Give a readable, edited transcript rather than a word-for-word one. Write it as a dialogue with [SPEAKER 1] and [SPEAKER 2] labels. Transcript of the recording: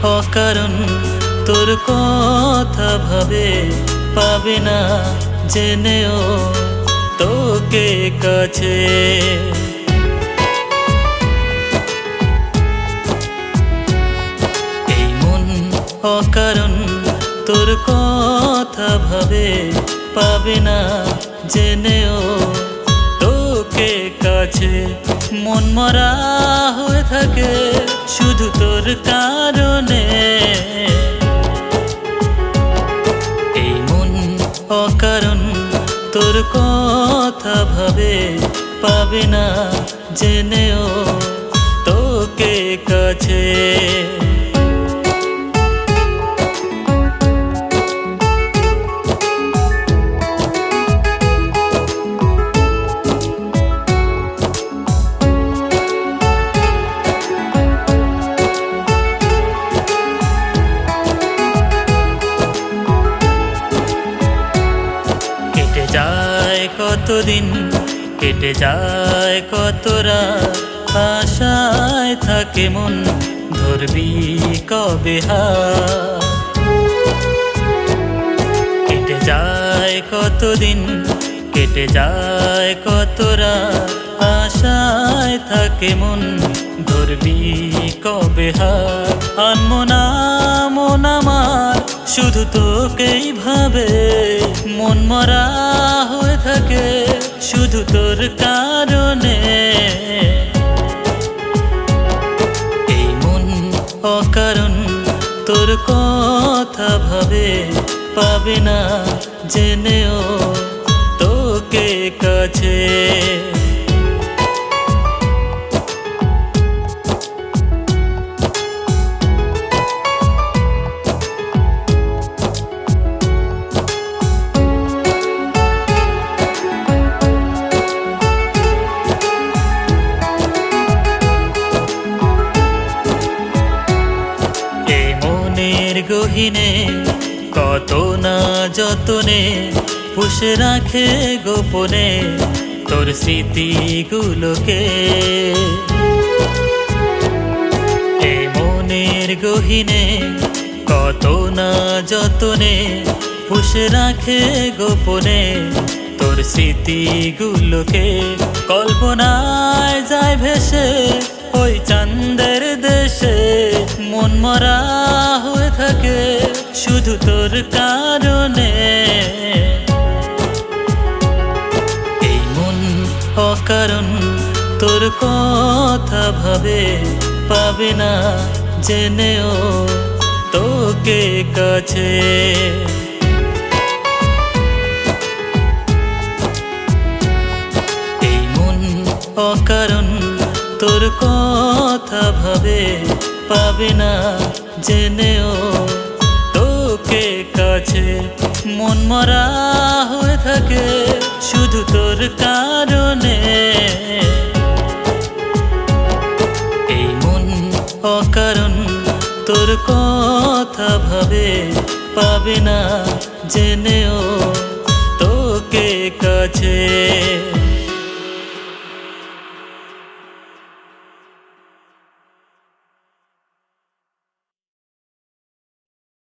[SPEAKER 1] অকারণ তোর কথা ভাবে, পাবে না জেনেও তোকে কাছে। এই মন অকারণ তোর কথা ভাবে, পাবে না জেনেও তোকে কাছে। মন মরা হয়ে থাকে শুধু তোর কারণে। এই মন অকারণ তোর কথা ভাবে, পাবে না জেনেও তোকে কাছে। কেটে যায় কতদিন, কেটে যায় কত রাত, আশায় থাকে মন ধরবি কবে হাত। কেটে যায় কতদিন, কেটে যায় কত রাত, আশায় থাকে মন ধরবি কবে হাত। আনমনা মন আমার শুধু তোকেই ভাবে, মন মরা হয়ে থাকে শুধু তোর কারণে। এই মন অকারণ তোর কথা ভাবে, পাবে না জেনেও তোকে কাছে। গহীনে কত না যতনে পুষে রাখে গোপনে তোর স্মৃতিগুলোকে। এ মনের গহীনে কত না যতনে পুষে রাখে গোপনে তোর স্মৃতিগুলোকে। কল্পনায় যায় ভেসে ওই চাঁদের দেশে, মন মরা হয়ে থাকে শুধু তোর কারণে। এই মন অকারণ তোর কথা ভাবে, পাবে না জেনেও তোকে কাছে। এই মন অকারণ তোর কথা ভাবে, পাবে না জেনেও তোকে কাছে। মন মরা হয়ে থাকে শুধু তোর কারণে। এই মন অকারণ তোর কথা ভাবে, পাবে না জেনেও